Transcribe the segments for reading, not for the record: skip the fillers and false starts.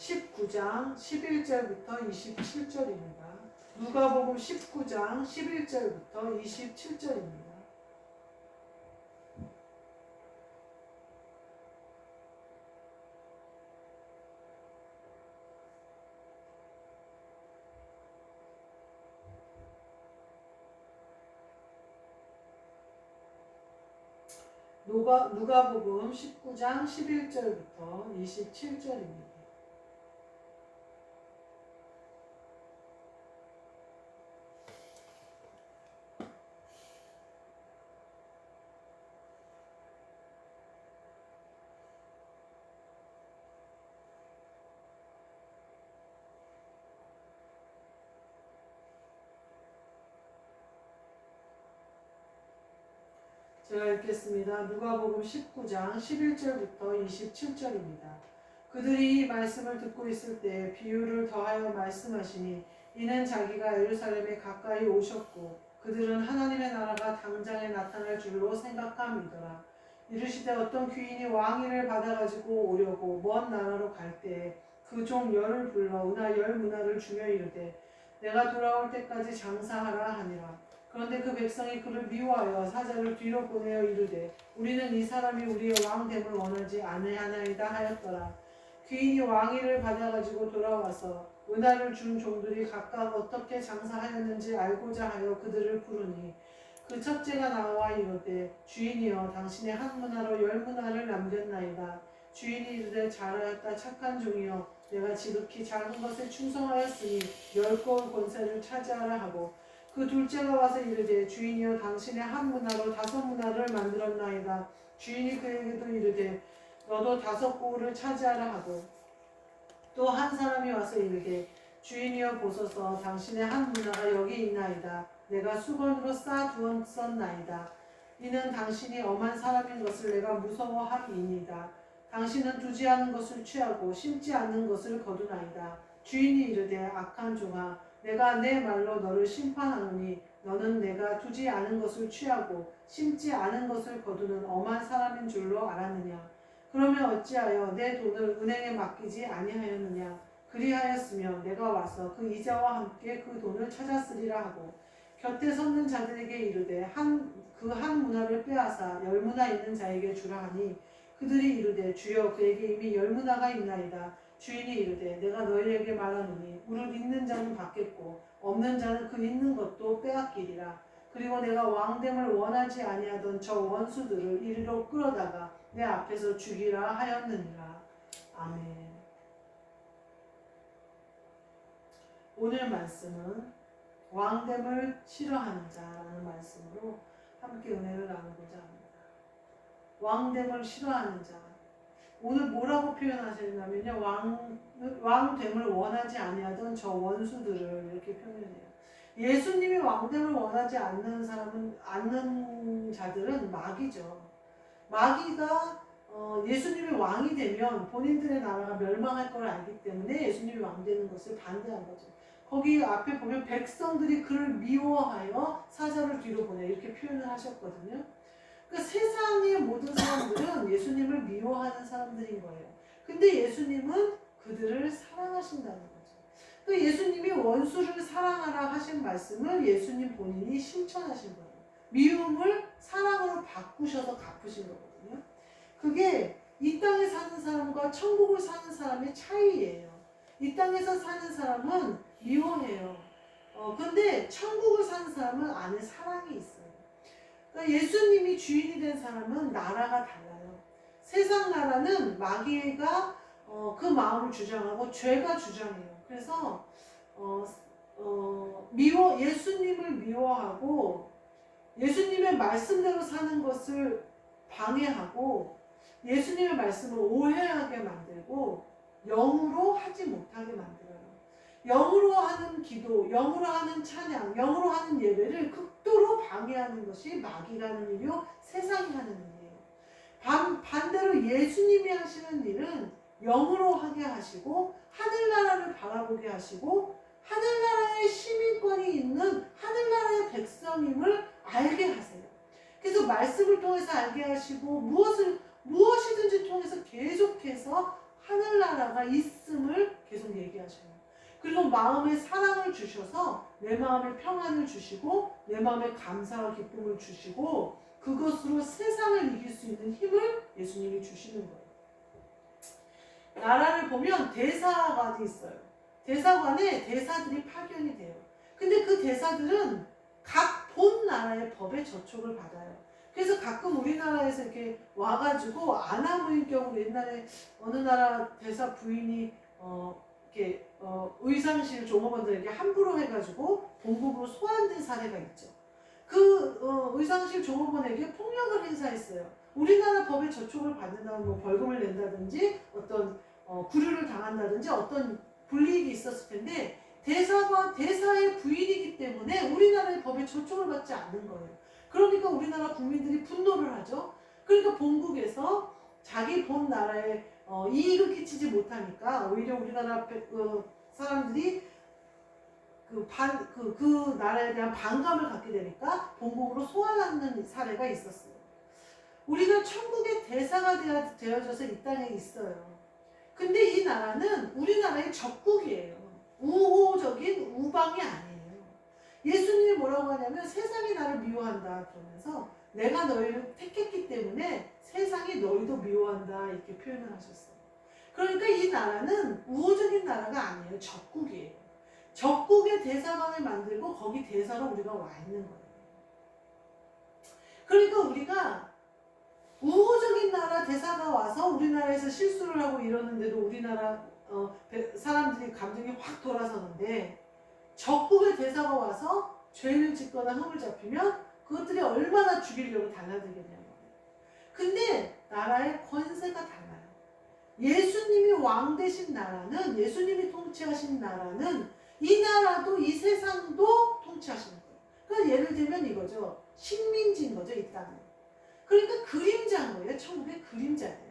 19장 11절부터 27절입니다. 누가복음 19장 11절부터 27절입니다. 누가복음 19장 11절부터 27절입니다. 제가 읽겠습니다. 누가복음 19장 11절부터 27절입니다. 그들이 이 말씀을 듣고 있을 때 비유를 더하여 말씀하시니 이는 자기가 예루살렘에 가까이 오셨고 그들은 하나님의 나라가 당장에 나타날 줄로 생각함이더라. 이르시되 어떤 귀인이 왕위를 받아가지고 오려고 먼 나라로 갈 때에 그 종 열을 불러 은하 열 문화를 주며 이르되 내가 돌아올 때까지 장사하라 하니라. 그런데 그 백성이 그를 미워하여 사자를 뒤로 보내어 이르되 우리는 이 사람이 우리의 왕됨을 원하지 아니하나이다 하였더라. 귀인이 왕위를 받아가지고 돌아와서 은하를 준 종들이 각각 어떻게 장사하였는지 알고자 하여 그들을 부르니 그 첫째가 나와 이르되 주인이여 당신의 한 문화로 열 문화를 남겼나이다. 주인이 이르되 잘하였다 착한 종이여 내가 지극히 작은 것에 충성하였으니 열 고울 권세를 차지하라 하고 그 둘째가 와서 이르되 주인이여 당신의 한 문화로 5문화를 만들었나이다. 주인이 그에게도 이르되 너도 5고울을 차지하라 하고 또 한 사람이 와서 이르되 주인이여 보소서 당신의 한 문화가 여기 있나이다. 내가 수건으로 싸두었나이다. 이는 당신이 엄한 사람인 것을 내가 무서워함이니이다. 당신은 두지 않은 것을 취하고 심지 않는 것을 거두나이다. 주인이 이르되 악한 종아 내가 내 말로 너를 심판하노니 너는 내가 두지 않은 것을 취하고 심지 않은 것을 거두는 엄한 사람인 줄로 알았느냐. 그러면 어찌하여 내 돈을 은행에 맡기지 아니하였느냐. 그리하였으면 내가 와서 그 이자와 함께 그 돈을 찾았으리라 하고 곁에 섰는 자들에게 이르되 그 한 문화를 빼앗아 10문화 있는 자에게 주라 하니 그들이 이르되 주여 그에게 이미 10문화가 있나이다. 주인이 이르되 내가 너희에게 말하노니 우를 있는 자는 받겠고 없는 자는 그 있는 것도 빼앗기리라. 그리고 내가 왕됨을 원하지 아니하던 저 원수들을 이리로 끌어다가 내 앞에서 죽이라 하였느니라. 아멘. 오늘 말씀은 왕됨을 싫어하는 자라는 말씀으로 함께 은혜를 나누고자 합니다. 왕됨을 싫어하는 자. 오늘 뭐라고 표현하시냐면요. 왕됨을 원하지 아니하던 저 원수들을 이렇게 표현해요. 예수님이 왕됨을 원하지 않는 자들은 마귀죠. 마귀가 예수님이 왕이 되면 본인들의 나라가 멸망할 걸 알기 때문에 예수님이 왕 되는 것을 반대한 거죠. 거기 앞에 보면 백성들이 그를 미워하여 사자를 뒤로 보내 이렇게 표현을 하셨거든요. 그러니까 세상의 모든 사람들은 예수님을 미워하는 사람들인 거예요. 근데 예수님은 그들을 사랑하신다는 거죠. 그 예수님이 원수를 사랑하라 하신 말씀을 예수님 본인이 실천하신 거예요. 미움을 사랑으로 바꾸셔서 갚으신 거거든요. 그게 이 땅에 사는 사람과 천국을 사는 사람의 차이예요. 이 땅에서 사는 사람은 미워해요. 근데 천국을 사는 사람은 안에 사랑이 있어요. 그러니까 예수님이 주인이 된 사람은 나라가 달라요. 세상 나라는 마귀가 그 마음을 주장하고 죄가 주장해요. 그래서 예수님을 미워하고 예수님의 말씀대로 사는 것을 방해하고 예수님의 말씀을 오해하게 만들고 영으로 하지 못하게 만들어요. 영으로 하는 기도, 영으로 하는 찬양, 영으로 하는 예배를 극도로 방해하는 것이 마귀가 하는 일이요, 세상이 하는 일이에요. 반대로 예수님이 하시는 일은 영으로 하게 하시고 하늘나라를 바라보게 하시고 하늘나라의 시민권이 있는 하늘나라의 백성임을 알게 하세요. 그래서 말씀을 통해서 알게 하시고 무엇이든지 통해서 계속해서 하늘나라가 있음을 계속 얘기하셔요. 그리고 마음에 사랑을 주셔서 내 마음에 평안을 주시고 내 마음에 감사와 기쁨을 주시고 그것으로 세상을 이길 수 있는 힘을 예수님이 주시는 거예요. 나라를 보면 대사관이 있어요. 대사관에 대사들이 파견이 돼요. 근데 그 대사들은 각 본 나라의 법에 저촉을 받아요. 그래서 가끔 우리나라에서 이렇게 와가지고 아나무인격으로 옛날에 어느 나라 대사 부인이 이렇게 의상실 종업원들에게 함부로 해가지고 본국으로 소환된 사례가 있죠. 그 의상실 종업원에게 폭력을 행사했어요. 우리나라 법에 저촉을 받는다면 뭐 벌금을 낸다든지 어떤 구류를 당한다든지 어떤 불이익이 있었을 텐데 대사가 대사의 부인이기 때문에 우리나라의 법에 저촉을 받지 않는 거예요. 그러니까 우리나라 국민들이 분노를 하죠. 그러니까 본국에서 자기 본 나라에 이익을 끼치지 못하니까 오히려 우리나라 사람들이 그 나라에 대한 반감을 갖게 되니까 본국으로 소환하는 사례가 있었어요. 우리가 천국의 대사가 되어져서 이 땅에 있어요. 근데 이 나라는 우리나라의 적국이에요. 우호적인 우방이 아니에요. 예수님이 뭐라고 하냐면 세상이 나를 미워한다 그러면서 내가 너희를 택했기 때문에 세상이 너희도 미워한다 이렇게 표현을 하셨어요. 그러니까 이 나라는 우호적인 나라가 아니에요. 적국이에요. 적국의 대사관을 만들고 거기 대사로 우리가 와 있는 거예요. 그러니까 우리가 우호적인 나라 대사가 와서 우리나라에서 실수를 하고 이러는데도 우리나라 사람들이 감정이 확 돌아서는데 적국의 대사가 와서 죄를 짓거나 흠을 잡히면 그것들이 얼마나 죽이려고 달라들겠냐는 거예요. 근데 나라의 권세가 달라요. 예수님이 왕 되신 나라는 예수님이 통치하신 나라는 이 나라도 이 세상도 통치하시는 거예요. 그러니까 예를 들면 이거죠. 식민지인 거죠. 이 땅은. 그러니까 그림자인 거예요. 천국의 그림자예요.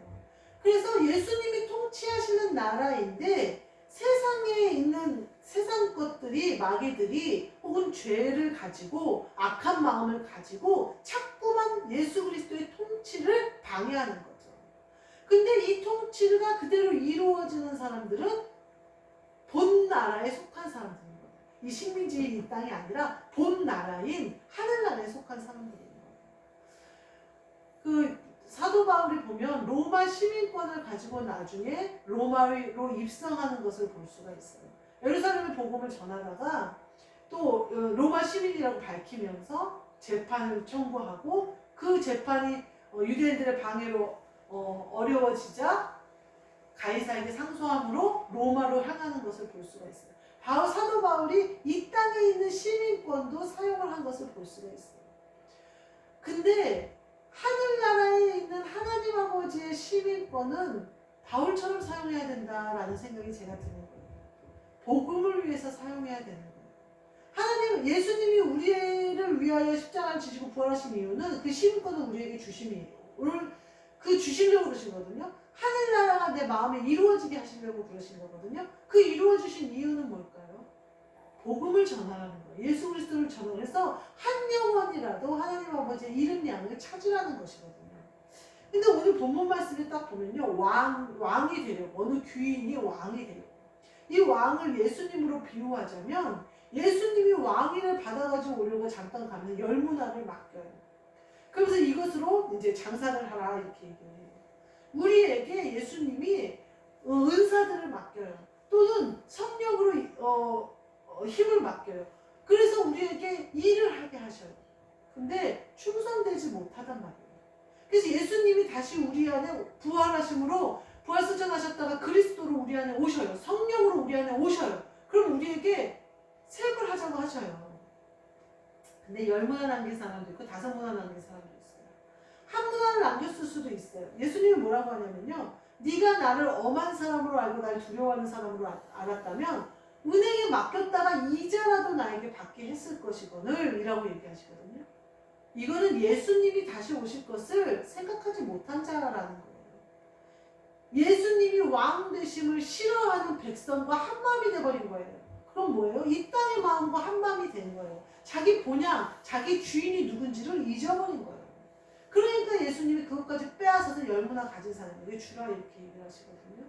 그래서 예수님이 통치하시는 나라인데 세상에 있는 세상 것들이 마귀들이 혹은 죄를 가지고 악한 마음을 가지고 자꾸만 예수 그리스도의 통치를 방해하는 거죠. 근데 이 통치가 그대로 이루어지는 사람들은 본 나라에 속한 사람들인 거예요. 이 식민지 이 땅이 아니라 본 나라인 하늘나라에 속한 사람들이에요. 그 사도 바울이 보면 로마 시민권을 가지고 나중에 로마로 입성하는 것을 볼 수가 있어요. 예루살렘의 복음을 전하다가 또 로마 시민이라고 밝히면서 재판을 청구하고 그 재판이 유대인들의 방해로 어려워지자 가이사에게 상소함으로 로마로 향하는 것을 볼 수가 있어요. 사도 바울이 이 땅에 있는 시민권도 사용을 한 것을 볼 수가 있어요. 근데 하늘나라에 있는 하나님 아버지의 시민권은 바울처럼 사용해야 된다라는 생각이 제가 드는 거예요. 복음을 위해서 사용해야 되는 거예요. 예수님이 우리를 위하여 십자가를 지시고 부활하신 이유는 그 시민권을 우리에게 주심이에요. 오늘 그 주시려고 그러시거든요. 하늘나라가 내 마음에 이루어지게 하시려고 그러신 거거든요. 그 이루어주신 이유는 뭘까요? 복음을 전하라는 거예요. 예수 그리스도를 전하면서 한 영혼이라도 하나님 아버지의 이름 양을 찾으라는 것이거든요. 근데 오늘 본문 말씀을 딱 보면요. 왕이 되려고 어느 귀인이 왕이 되려고 이 왕을 예수님으로 비유하자면 예수님이 왕위를 받아가지고 오려고 잠깐 가면 열문화를 맡겨요. 그러면서 이것으로 이제 장사를 하라 이렇게 얘기해요. 우리에게 예수님이 은사들을 맡겨요. 또는 성령으로 힘을 맡겨요. 그래서 우리에게 일을 하게 하셔요. 근데 충성되지 못하단 말이에요. 그래서 예수님이 다시 우리 안에 부활하심으로 부활승천하셨다가 그리스도로 우리 안에 오셔요. 성령으로 우리 안에 오셔요. 그럼 우리에게 세입을 하자고 하셔요. 근데 10문화 남긴 사람도 있고 5문화 남긴 사람도 있어요. 한 문화를 남겼을 수도 있어요. 예수님이 뭐라고 하냐면요. 네가 나를 엄한 사람으로 알고 날 두려워하는 사람으로 알았다면 은행에 맡겼다가 이자라도 나에게 받게 했을 것이거늘 이라고 얘기하시거든요. 이거는 예수님이 다시 오실 것을 생각하지 못한 자라는 거예요. 예수님이 왕 되심을 싫어하는 백성과 한 마음이 돼버린 거예요. 그럼 뭐예요? 이 땅의 마음과 한 마음이 된 거예요. 자기 본향, 자기 주인이 누군지를 잊어버린 거예요. 그러니까 예수님이 그것까지 빼앗아서 열문화 가진 사람에게 주라 이렇게 얘기를 하시거든요.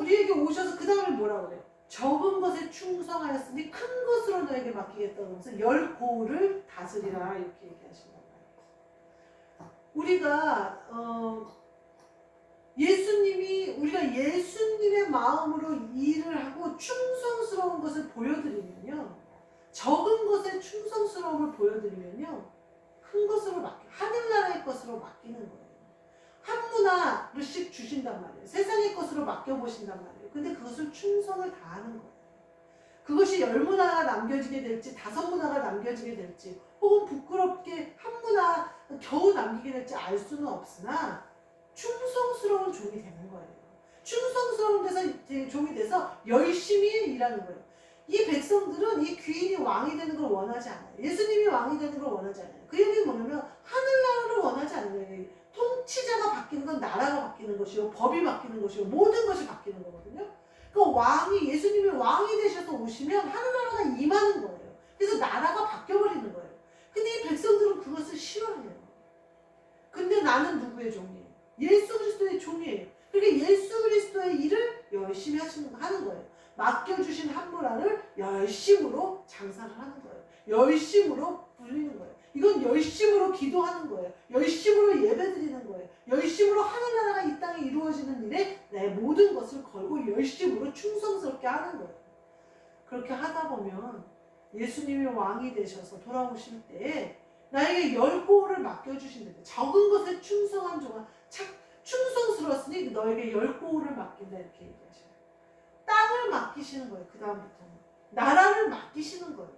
우리에게 오셔서 그 다음에 뭐라고 그래요? 적은 것에 충성하였으니 큰 것으로 너에게 맡기겠다고 하면서 열 고을을 다스리라 이렇게 얘기하신단 말이에요. 우리가 우리가 예수님의 마음으로 일을 하고 충성스러운 것을 보여드리면요, 적은 것에 충성스러움을 보여드리면요, 큰 것으로 하늘나라의 것으로 맡기는 거예요. 한 문화씩 주신단 말이에요. 세상의 것으로 맡겨보신단 말이에요. 근데 그것을 충성을 다하는 거예요. 그것이 10문화가 남겨지게 될지 5문화가 남겨지게 될지 혹은 부끄럽게 한 문화 겨우 남기게 될지 알 수는 없으나 충성스러운 종이 되는 거예요. 충성스러운 종이 돼서 열심히 일하는 거예요. 이 백성들은 이 귀인이 왕이 되는 걸 원하지 않아요. 예수님이 왕이 되는 걸 원하지 않아요. 그 얘기는 뭐냐면 하늘나라를 원하지 않는 거예요. 통치자가 바뀌는 건 나라가 바뀌는 것이요, 법이 바뀌는 것이요, 모든 것이 바뀌는 거거든요. 그 예수님이 왕이 되셔서 오시면 하늘나라가 임하는 거예요. 그래서 나라가 바뀌어버리는 거예요. 근데 이 백성들은 그것을 싫어해요. 근데 나는 누구의 종이에요? 예수 그리스도의 종이에요. 그러니까 예수 그리스도의 일을 열심히 하는 거예요. 맡겨주신 한 문화를 열심으로 장사를 하는 거예요. 열심으로 불리는 거예요. 이건 열심으로 기도하는 거예요. 열심으로 예배드리는 거예요. 열심으로 하늘나라가 이 땅에 이루어지는 일에 내 모든 것을 걸고 열심으로 충성스럽게 하는 거예요. 그렇게 하다 보면 예수님이 왕이 되셔서 돌아오실 때 나에게 10고을을 맡겨주신다. 적은 것에 충성한 종아 충성스러웠으니 너에게 10고을을 맡긴다 이렇게 얘기하셔요. 땅을 맡기시는 거예요. 그 다음부터는 나라를 맡기시는 거예요.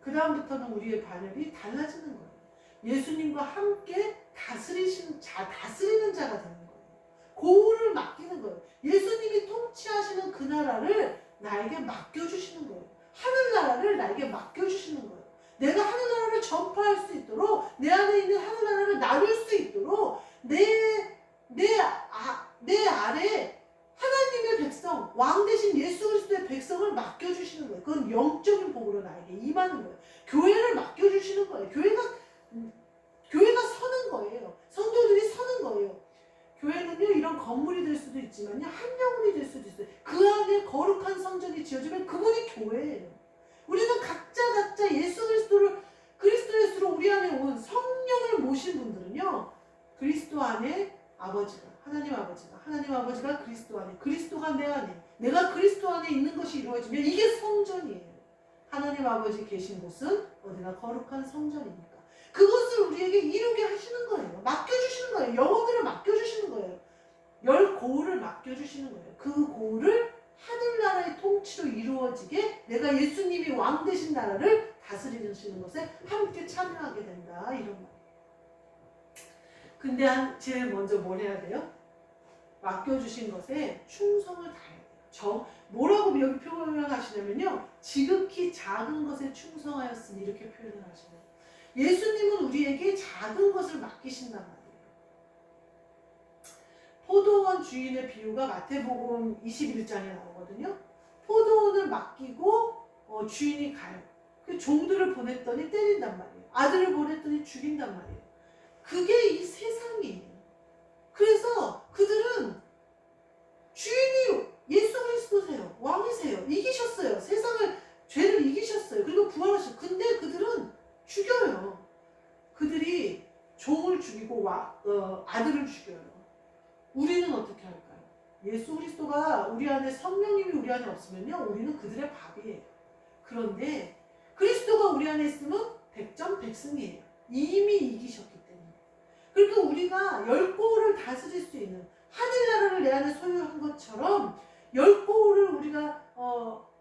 그 다음부터는 우리의 반열이 달라지는 거예요. 예수님과 함께 다스리는 자가 되는 거예요. 고을을 맡기는 거예요. 예수님이 통치하시는 그 나라를 나에게 맡겨주시는 거예요. 하늘나라를 나에게 맡겨주시는 거예요. 내가 하늘나라를 전파할 수 있도록, 내 안에 있는 하늘나라를 나눌 수 있도록 내 아래 하나님의 백성, 왕 대신 예수 그리스도의 백성을 맡겨주시는 거예요. 그건 영적인 복으로 나에게 임하는 거예요. 교회를 맡겨주시는 거예요. 교회가 서는 거예요. 성도들이 서는 거예요. 교회는요, 이런 건물이 될 수도 있지만요, 한 영혼이 될 수도 있어요. 그 안에 거룩한 성전이 지어지면 그분이 교회예요. 우리는 각자 예수 그리스도 예수로 우리 안에 온 성령을 모신 분들은요, 그리스도 안에 하나님 아버지가 그리스도 안에, 그리스도가 내 안에, 내가 그리스도 안에 있는 것이 이루어지면 이게 성전이에요. 하나님 아버지 계신 곳은 어디나 거룩한 성전입니까? 그것을 우리에게 이루게 하시는 거예요. 맡겨주시는 거예요. 영혼들을 맡겨주시는 거예요. 10고을을 맡겨주시는 거예요. 그 고을을 하늘나라의 통치로 이루어지게 내가 예수님이 왕 되신 나라를 다스리시는 것에 함께 참여하게 된다. 이런 말이에요. 근데 제일 먼저 뭘 해야 돼요? 맡겨주신 것에 충성을 다해야 돼요. 뭐라고 여기 표현을 하시냐면요, 지극히 작은 것에 충성하였으니 이렇게 표현을 하시네요. 예수님은 우리에게 작은 것을 맡기신단 말이에요. 포도원 주인의 비유가 마태복음 21장에 나오거든요. 포도원을 맡기고 주인이 가요. 그 종들을 보냈더니 때린단 말이에요. 아들을 보냈더니 죽인단 말이에요. 그게 이 세상이에요. 그래서 그들은 주인이 예수 그리스도세요. 왕이세요. 이기셨어요. 세상을, 죄를 이기셨어요. 그리고 부활하셨어요. 근데 그들은 죽여요. 그들이 종을 죽이고 아들을 죽여요. 우리는 어떻게 할까요? 예수 그리스도가 우리 안에, 성령님이 우리 안에 없으면요, 우리는 그들의 밥이에요. 그런데 그리스도가 우리 안에 있으면 백전백승이에요. 이미 이기셨기 때문에. 그러니까 우리가 10고을을 다스릴 수 있는, 하늘나라를 내 안에 소유한 것처럼 10고을을 우리가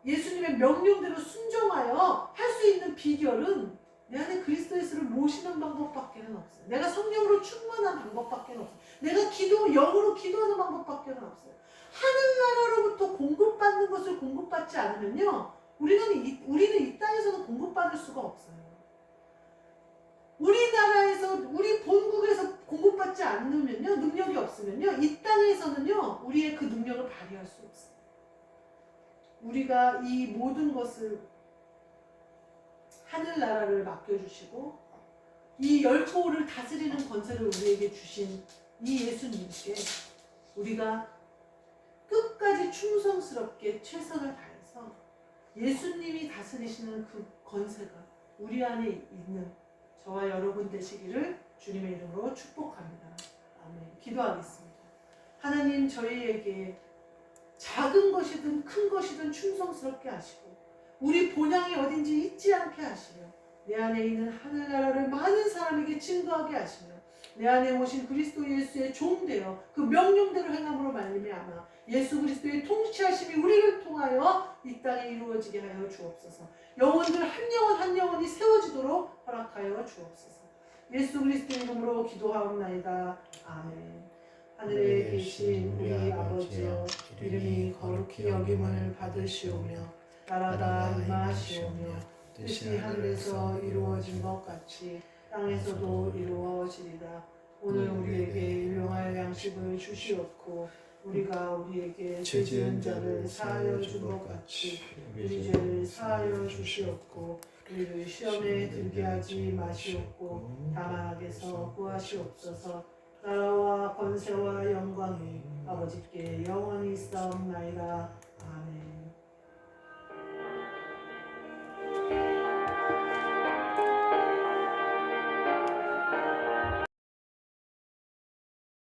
예수님의 명령대로 순종하여 할 수 있는 비결은 내 안에 그리스도 예수를 모시는 방법밖에 없어요. 내가 성령으로 충만한 방법밖에 없어요. 내가 영으로 기도하는 방법밖에 없어요. 하늘나라로부터 공급받는 것을 공급받지 않으면요, 우리는 이 땅에서는 공급받을 수가 없어요. 우리나라에서, 우리 본국에서 공급받지 않으면요, 능력이 없으면요, 이 땅에서는요, 우리의 그 능력을 발휘할 수 없어요. 우리가 이 모든 것을, 하늘나라를 맡겨주시고 이 10고을을 다스리는 권세를 우리에게 주신 이 예수님께 우리가 끝까지 충성스럽게 최선을 다해서 예수님이 다스리시는 그 권세가 우리 안에 있는 저와 여러분 되시기를 주님의 이름으로 축복합니다. 아멘. 기도하겠습니다. 하나님, 저희에게 작은 것이든 큰 것이든 충성스럽게 하시고 우리 본향이 어딘지 잊지 않게 하시며 내 안에 있는 하늘나라를 많은 사람에게 증거하게 하시며 내 안에 오신 그리스도 예수의 종되어 그 명령대로 행함으로 말미암아 예수 그리스도의 통치하심이 우리를 통하여 이 땅에 이루어지게 하여 주옵소서. 영혼들 한 영혼 한 영혼이 세워지도록 허락하여 주옵소서. 예수 그리스도 이름으로 기도하옵나이다. 아멘. 하늘에 계신 우리 아버지여, 이름이 거룩히 여김을 받으시오며 나라가 임하시오며 뜻이 하늘에서 이루어진 것 같이 땅에서도 이루어지리라. 오늘 우리에게 일용할 양식을 주시옵고 우리가 우리에게 죄 지은 자를 사하여 준 것 같이 우리 죄를 사하여 주시옵고 우리를 시험에 들게 하지 마시옵고 다만 악에서 구하시옵소서. 나라와 권세와 영광이 아버지께 영원히 있사옵나이다. 아멘.